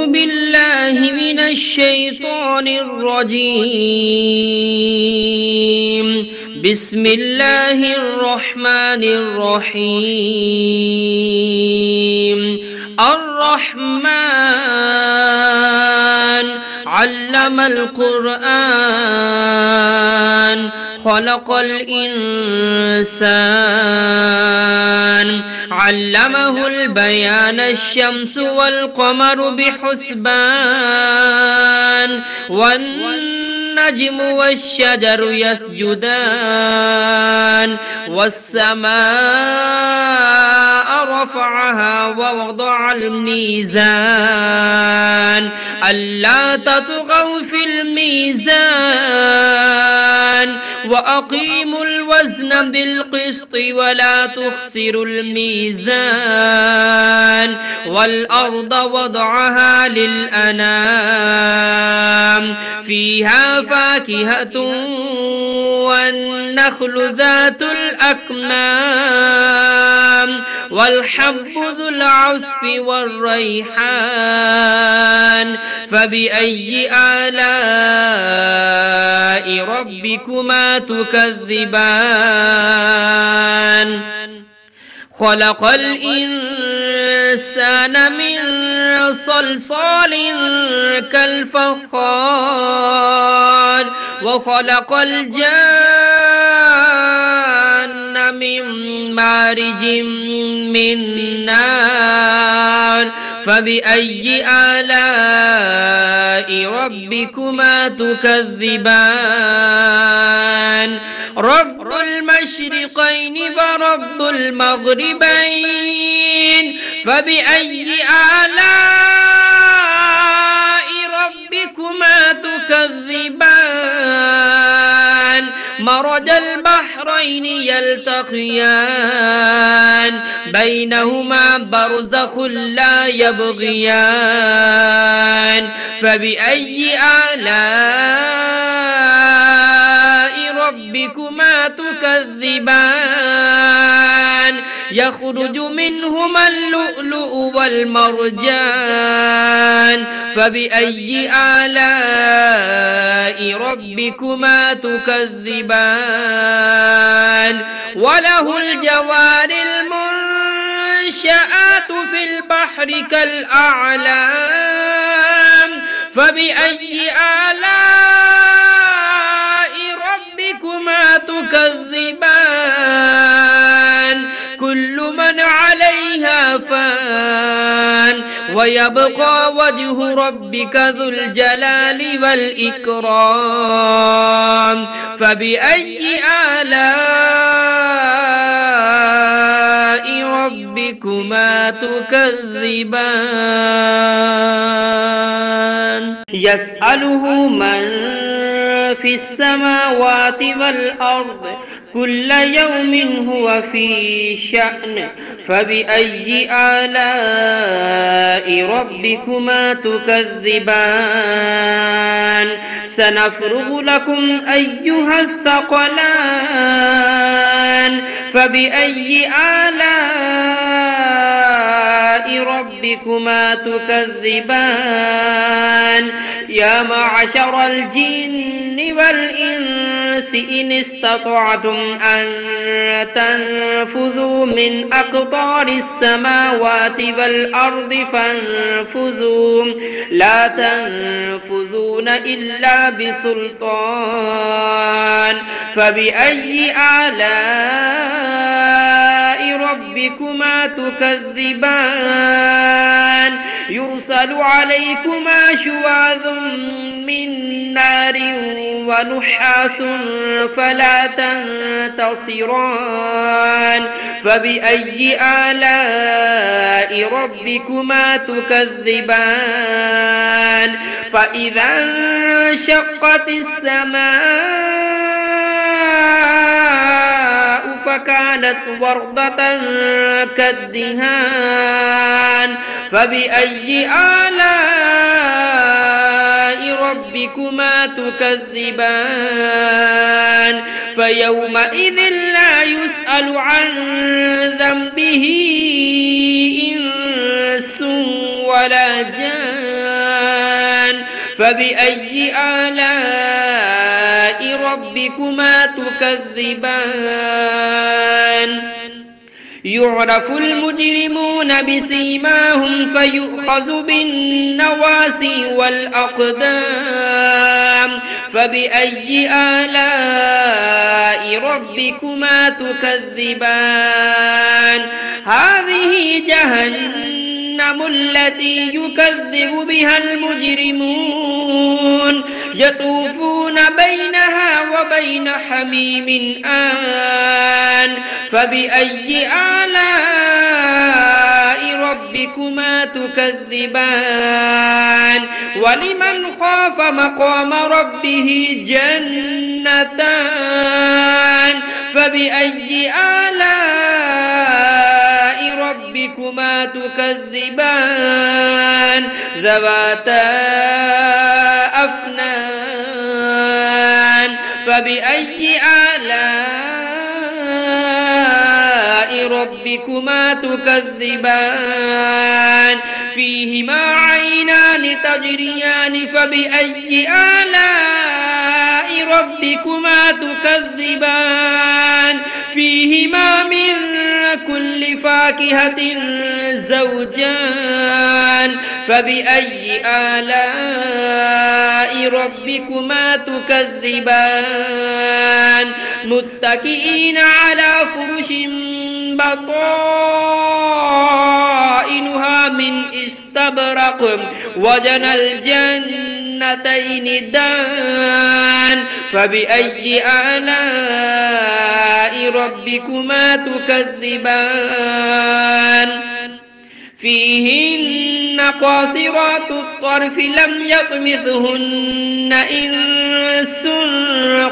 أعوذ بالله من الشيطان الرجيم. بسم الله الرحمن الرحيم. الرحمن علم القرآن خلق الإنسان علمه البيان الشمس والقمر بحسبان والنجم والشجر يسجدان والسماء رفعها ووضع الميزان ألا تطغوا في الميزان وأقيموا الوزن بالقسط ولا تخسروا الميزان والأرض وضعها للأنام فيها فاكهة والنخل ذات الأكمام والحب ذو العصف والريحان فبأي آلاء ربكما تكذبان خلق الإنسان من صلصال كالفخار وخلق الجان من مارج من نار فبأي آلاء ربكما تكذبان رب المشرقين ورب المغربين فبأي آلاء ربكما تكذبان مرج البحرين يلتقيان بينهما برزخ لا يبغيان فبأي آلاء ربكما تكذبان يخرج منهما اللؤلؤ والمرجان فبأي آلاء ربكما تكذبان وله الجوار المنشآت في البحر كالأعلام فبأي آلاء ربكما تكذبان كل من عليها فان ويبقى وجه ربك ذو الجلال والإكرام فبأي آلاء ربكما تكذبان يسأله من في السماوات والأرض كل يوم هو في شأن فبأي آلاء ربكما تكذبان سنفرغ لكم أيها الثقلان فبأي آلاء ربكما تكذبان يا معشر الجن والإنس إن استطعتم أن تنفذوا من أقطار السماوات والأرض فانفذوا لا تنفذون إلا بسلطان فبأي آلاء ربكما تكذبان يرسل عليكما شواظ من نار ونحاس فلا تنتصران فبأي آلاء ربكما تكذبان فإذا انشقت السماء فكانت وردة كالدهان فبأي آلاء ربكما تكذبان فيومئذ لا يسأل عن ذنبه إنس ولا جان فبأي آلاء ربكما تكذبان يعرف المجرمون بسيماهم فيؤخذ بالنواسي والأقدام فبأي آلاء ربكما تكذبان هذه جهنم التي يكذب بها المجرمون يطوفون بينها وبين حميم آن فبأي آلاء ربكما تكذبان ولمن خاف مقام ربه جنتان فبأي آلاء ربكما تكذبان ذواتا أفنان فبأي آلاء ربكما تكذبان فيهما عينان تجريان فبأي آلاء ربكما تكذبان فيهما من كل فاكهة زوجان فبأي آلاء ربكما تكذبان متكئين على فرش بطائنها من استبرق وجنى الجنتين دان فبأي آلاء ربكما تكذبان فيهن قاصرات الطرف لم يطمثهن إنس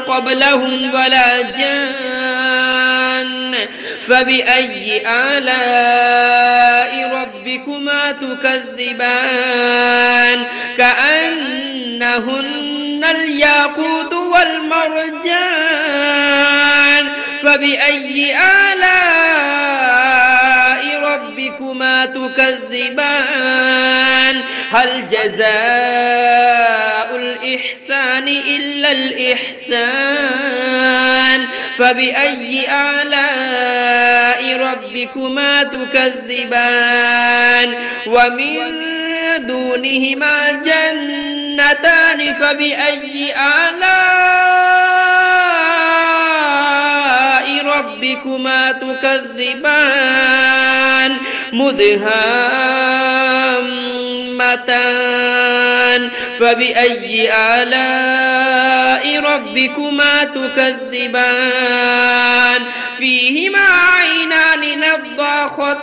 قبلهم ولا جان فبأي آلاء ربكما تكذبان كأنهن الياقوت والمرجان فبأي آلاء ربكما تكذبان هل جزاء الإحسان إلا الإحسان فبأي آلاء ربكما تكذبان ومن دونهما جنتان فبأي آلاء ربكما تكذبان مدهامتان فبأي آلاء ربكما تكذبان فيهما عينان نضاختان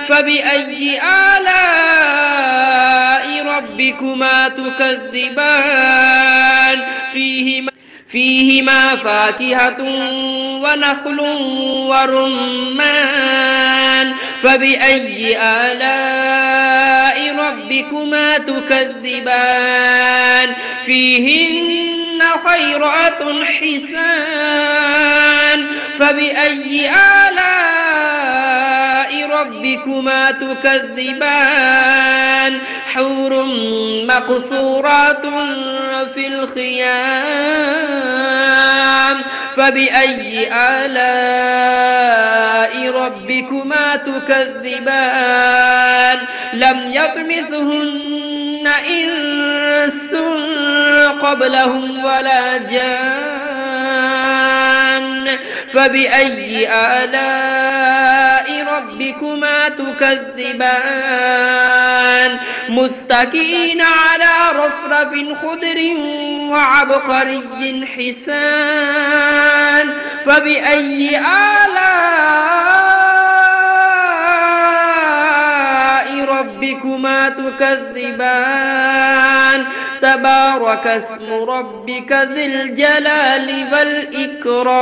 فبأي آلاء ربكما تكذبان فيهما فاكهة ونخل ورمان فبأي آلاء ربكما تكذبان فيهن خيرات حسان فبأي آلاء ربكما تكذبان حور مقصورات في الخيام فبأي آلاء ربكما تكذبان لم يطمثهن إنس قبلهم ولا جان فبأي آلاء ربكما تكذبان متكئين على رفرف خضر وعبقري حسان فبأي آلاء ربكما تكذبان تبارك اسم ربك ذي الجلال والإكرام